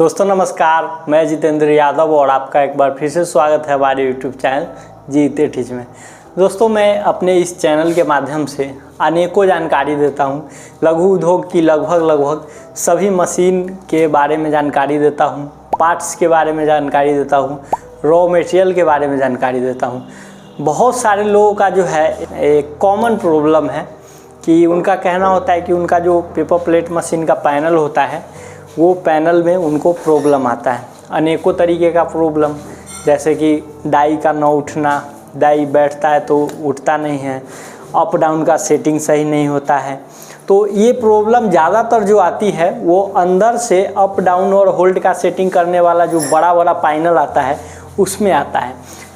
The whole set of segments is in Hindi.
दोस्तों नमस्कार, मैं जितेंद्र यादव और आपका एक बार फिर से स्वागत है हमारे यूट्यूब चैनल जीते टीच में। दोस्तों मैं अपने इस चैनल के माध्यम से अनेकों जानकारी देता हूं। लघु उद्योग की लगभग सभी मशीन के बारे में जानकारी देता हूं, पार्ट्स के बारे में जानकारी देता हूं, रॉ मटेरियल के बारे में जानकारी देता हूं। बहुत सारे लोगों का जो है एक कॉमन प्रॉब्लम है कि उनका कहना होता है कि उनका जो पेपर प्लेट मशीन का पैनल होता है वो पैनल में उनको प्रॉब्लम आता है। अनेकों तरीके का प्रॉब्लम, जैसे कि डाई का न उठना, डाई बैठता है तो उठता नहीं है, अप डाउन का सेटिंग सही नहीं होता है। तो ये प्रॉब्लम ज़्यादातर जो आती है वो अंदर से अप डाउन और होल्ड का सेटिंग करने वाला जो बड़ा पैनल आता है उसमें आता है।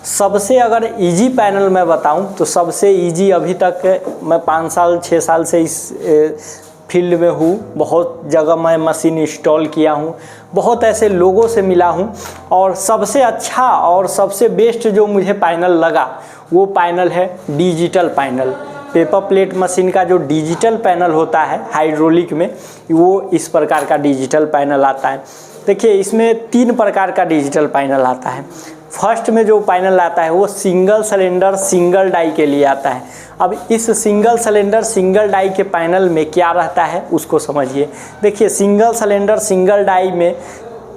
सबसे अगर इजी पैनल मैं बताऊं तो सबसे इजी अभी तक मैं 5 साल 6 साल से इस फील्ड में हूँ। बहुत जगह मैं मशीन इंस्टॉल किया हूँ, बहुत ऐसे लोगों से मिला हूँ और सबसे अच्छा और सबसे बेस्ट जो मुझे पैनल लगा वो पैनल है digital panel. Paper plate machine का जो डिजिटल पैनल होता है हाइड्रोलिक में, वो इस प्रकार का डिजिटल पैनल आता है। देखिए इसमें 3 प्रकार का डिजिटल पैनल आता है। फर्स्ट में जो पैनल आता है वो सिंगल सिलेंडर सिंगल डाई के लिए आता है। अब इस सिंगल सिलेंडर सिंगल डाई के पैनल में क्या रहता है उसको समझिए। देखिए सिंगल सिलेंडर सिंगल डाई में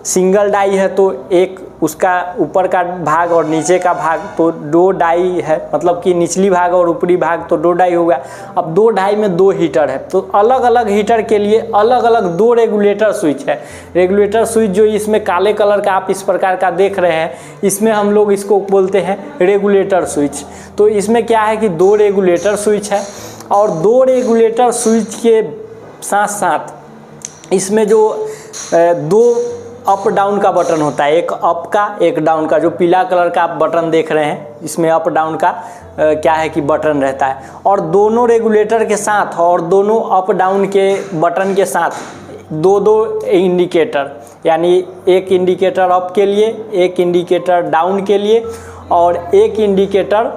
सिंगल डाई है तो एक उसका ऊपर का भाग और नीचे का भाग तो 2 डाई है, मतलब कि निचली भाग और ऊपरी भाग तो 2 डाई हो गया। अब 2 डाई में 2 हीटर है तो अलग अलग हीटर के लिए अलग अलग 2 रेगुलेटर स्विच है। रेगुलेटर स्विच जो इसमें काले कलर का आप इस प्रकार का देख रहे हैं, इसमें हम लोग इसको बोलते हैं रेगुलेटर स्विच। तो इसमें क्या है कि 2 रेगुलेटर स्विच है और 2 रेगुलेटर स्विच के साथ साथ इसमें जो 2 अप डाउन का बटन होता है, एक अप का एक डाउन का। जो पीला कलर का आप बटन देख रहे हैं इसमें अप डाउन का क्या है कि बटन रहता है। और दोनों रेगुलेटर के साथ और दोनों अप डाउन के बटन के साथ 2 इंडिकेटर, यानी एक इंडिकेटर अप के लिए, एक इंडिकेटर डाउन के लिए और एक इंडिकेटर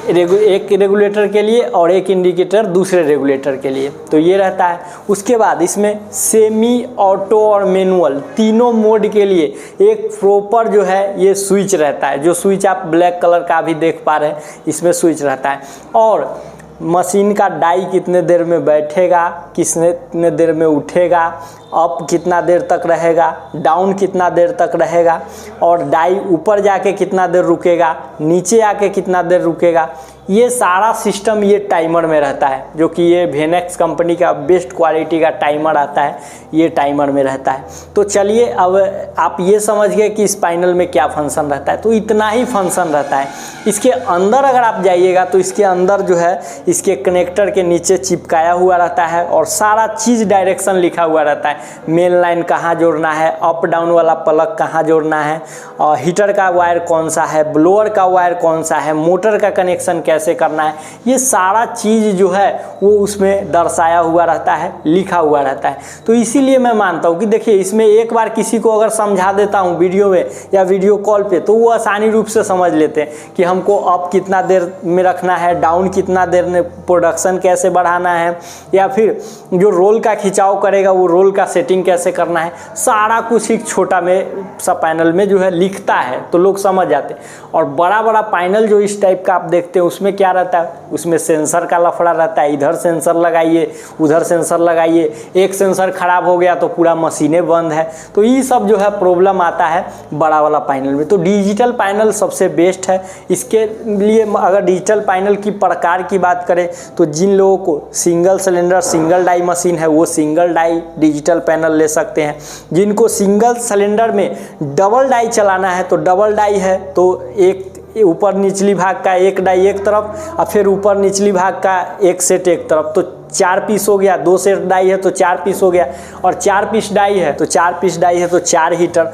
एक रेगुलेटर के लिए और एक इंडिकेटर दूसरे रेगुलेटर के लिए। तो ये रहता है। उसके बाद इसमें सेमी ऑटो और मैनुअल तीनों मोड के लिए एक प्रॉपर जो है ये स्विच रहता है। जो स्विच आप ब्लैक कलर का भी देख पा रहे हैं इसमें स्विच रहता है। और मशीन का डाई कितने देर में बैठेगा, कितने देर में उठेगा, अप कितना देर तक रहेगा, डाउन कितना देर तक रहेगा और डाई ऊपर जाके कितना देर रुकेगा, नीचे आके कितना देर रुकेगा, ये सारा सिस्टम ये टाइमर में रहता है। जो कि ये वेनेक्स कंपनी का बेस्ट क्वालिटी का टाइमर आता है, ये टाइमर में रहता है। तो चलिए अब आप ये समझ गए कि इस पैनल में क्या फंक्शन रहता है। तो इतना ही फंक्शन रहता है। इसके अंदर अगर आप जाइएगा तो इसके अंदर जो है इसके कनेक्टर के नीचे चिपकाया हुआ रहता है और सारा चीज़ डायरेक्शन लिखा हुआ रहता है। मेन लाइन कहाँ जोड़ना है, अप डाउन वाला प्लग कहाँ जोड़ना है, और हीटर का वायर कौन सा है, ब्लोअर का वायर कौन सा है, मोटर का कनेक्शन कैसे करना है, ये सारा चीज़ जो है वो उसमें दर्शाया हुआ रहता है, लिखा हुआ रहता है। तो इसीलिए मैं मानता हूँ कि देखिए इसमें एक बार किसी को अगर समझा देता हूँ वीडियो में या वीडियो कॉल पे तो वो आसानी रूप से समझ लेते हैं कि हमको अप कितना देर में रखना है, डाउन कितना देर में, प्रोडक्शन कैसे बढ़ाना है, या फिर जो रोल का खिंचाव करेगा वो रोल का सेटिंग कैसे करना है। सारा कुछ एक छोटा में सा पैनल में जो है लिखता है तो लोग समझ जाते हैं। और बड़ा पैनल जो इस टाइप का आप देखते हैं उसमें क्या रहता है, उसमें सेंसर का लफड़ा रहता है। इधर सेंसर लगाइए, उधर सेंसर लगाइए, एक सेंसर खराब हो गया तो पूरा मशीनें बंद है। तो ये सब जो है प्रॉब्लम आता है बड़ा वाला पैनल में। तो डिजिटल पैनल सबसे बेस्ट है। इसके लिए अगर डिजिटल पैनल की प्रकार की बात करें तो जिन लोगों को single cylinder single die machine है वो सिंगल डाई डिजिटल पैनल ले सकते हैं। जिनको सिंगल सिलेंडर में डबल डाई चलाना है तो डबल डाई है तो एक ऊपर निचली भाग का एक डाई एक तरफ और फिर ऊपर निचली भाग का एक सेट एक तरफ, तो 4 पीस हो गया। 2 सेट डाई है तो 4 पीस हो गया और 4 पीस डाई है तो 4 पीस डाई है तो 4 हीटर।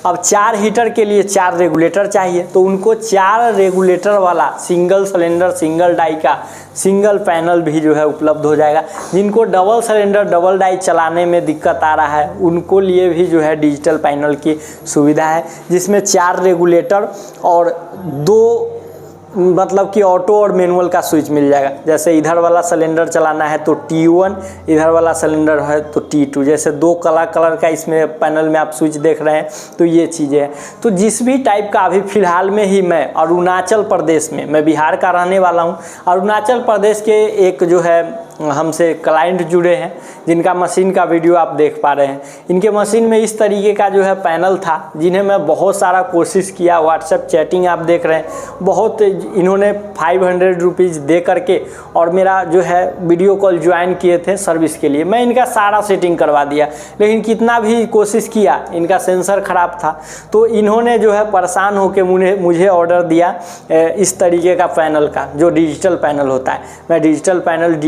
अब 4 हीटर के लिए 4 रेगुलेटर चाहिए तो उनको 4 रेगुलेटर वाला सिंगल सिलेंडर सिंगल डाई का सिंगल पैनल भी जो है उपलब्ध हो जाएगा। जिनको डबल सिलेंडर डबल डाई चलाने में दिक्कत आ रहा है उनको लिए भी जो है डिजिटल पैनल की सुविधा है, जिसमें 4 रेगुलेटर और 2 मतलब कि ऑटो और मैनुअल का स्विच मिल जाएगा। जैसे इधर वाला सिलेंडर चलाना है तो T1, इधर वाला सिलेंडर है तो T2। जैसे दो कलर का इसमें पैनल में आप स्विच देख रहे हैं, तो ये चीज़ें हैं। तो जिस भी टाइप का अभी फ़िलहाल में ही मैं अरुणाचल प्रदेश में, मैं बिहार का रहने वाला हूँ, अरुणाचल प्रदेश के एक जो है हमसे क्लाइंट जुड़े हैं जिनका मशीन का वीडियो आप देख पा रहे हैं। इनके मशीन में इस तरीके का जो है पैनल था, जिन्हें मैं बहुत सारा कोशिश किया। व्हाट्सएप चैटिंग आप देख रहे हैं, बहुत इन्होंने 500 रुपीज़ दे करके और मेरा जो है वीडियो कॉल ज्वाइन किए थे सर्विस के लिए। मैं इनका सारा सेटिंग करवा दिया, लेकिन कितना भी कोशिश किया इनका सेंसर ख़राब था। तो इन्होंने जो है परेशान होकर मुझे ऑर्डर दिया इस तरीके का पैनल का, जो डिजिटल पैनल होता है। मैं डिजिटल पैनल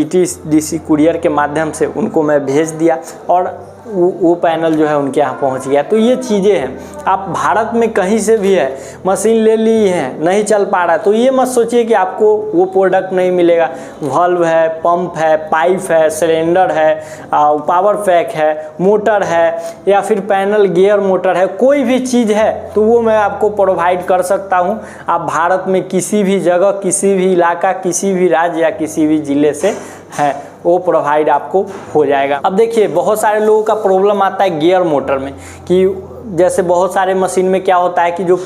DC कुरियर के माध्यम से उनको मैं भेज दिया और वो पैनल जो है उनके यहाँ पहुँच गया। तो ये चीज़ें हैं, आप भारत में कहीं से भी है मशीन ले ली है, नहीं चल पा रहा है, तो ये मत सोचिए कि आपको वो प्रोडक्ट नहीं मिलेगा। वॉल्व है, पंप है, पाइप है, सिलेंडर है, पावर पैक है, मोटर है, या फिर पैनल गियर मोटर है, कोई भी चीज़ है तो वो मैं आपको प्रोवाइड कर सकता हूँ। आप भारत में किसी भी जगह, किसी भी इलाका, किसी भी राज्य या किसी भी ज़िले से है, वो प्रोवाइड आपको हो जाएगा। अब देखिए, बहुत सारे लोगों का प्रॉब्लम आता है गियर मोटर में, कि जैसे बहुत सारे मशीन में क्या होता है कि जो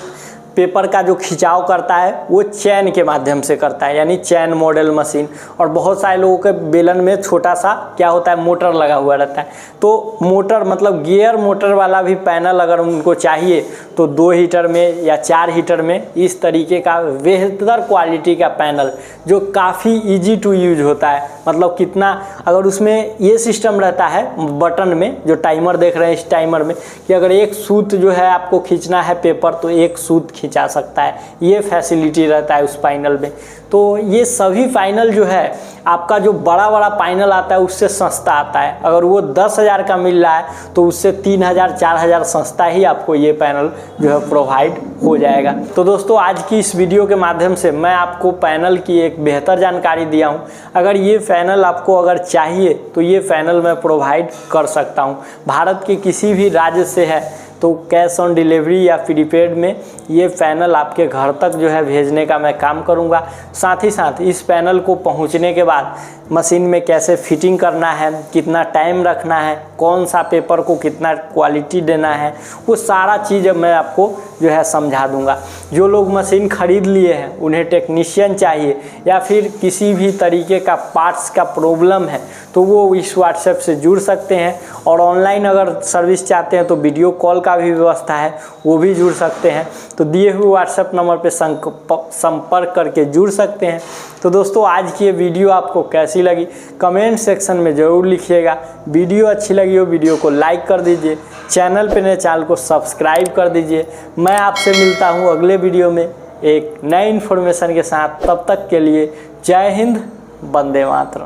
पेपर का जो खिंचाव करता है वो चैन के माध्यम से करता है, यानी चैन मॉडल मशीन। और बहुत सारे लोगों के बेलन में छोटा सा क्या होता है, मोटर लगा हुआ रहता है। तो मोटर मतलब गियर मोटर वाला भी पैनल अगर उनको चाहिए तो 2 हीटर में या 4 हीटर में इस तरीके का बेहतर क्वालिटी का पैनल, जो काफ़ी ईजी टू यूज होता है। मतलब कितना, अगर उसमें ये सिस्टम रहता है बटन में, जो टाइमर देख रहे हैं इस टाइमर में, कि अगर एक सूत जो है आपको खींचना है पेपर तो एक सूत खिंचा सकता है, ये फैसिलिटी रहता है उस पैनल में। तो ये सभी पैनल जो है, आपका जो बड़ा पैनल आता है उससे सस्ता आता है। अगर वो 10,000 का मिल रहा है तो उससे 3,000 4,000 सस्ता ही आपको ये पैनल जो है प्रोवाइड हो जाएगा। तो दोस्तों, आज की इस वीडियो के माध्यम से मैं आपको पैनल की एक बेहतर जानकारी दिया हूँ। अगर ये पैनल आपको अगर चाहिए तो ये पैनल मैं प्रोवाइड कर सकता हूँ। भारत के किसी भी राज्य से है तो कैश ऑन डिलीवरी या प्रीपेड में ये पैनल आपके घर तक जो है भेजने का मैं काम करूँगा। साथ ही साथ इस पैनल को पहुँचने के बाद मशीन में कैसे फिटिंग करना है, कितना टाइम रखना है, कौन सा पेपर को कितना क्वालिटी देना है, वो सारा चीज़ मैं आपको जो है समझा दूंगा। जो लोग मशीन ख़रीद लिए हैं, उन्हें टेक्नीशियन चाहिए या फिर किसी भी तरीके का पार्ट्स का प्रॉब्लम है, तो वो इस व्हाट्सएप से जुड़ सकते हैं। और ऑनलाइन अगर सर्विस चाहते हैं तो वीडियो कॉल का भी व्यवस्था है, वो भी जुड़ सकते हैं। तो दिए हुए व्हाट्सएप नंबर पे संपर्क करके जुड़ सकते हैं। तो दोस्तों, आज की ये वीडियो आपको कैसी लगी कमेंट सेक्शन में ज़रूर लिखिएगा। वीडियो अच्छी लगी हो वीडियो को लाइक कर दीजिए, चैनल पे नए चैनल को सब्सक्राइब कर दीजिए। मैं आपसे मिलता हूँ अगले वीडियो में एक नई इन्फॉर्मेशन के साथ। तब तक के लिए जय हिंद, वंदे मातरम।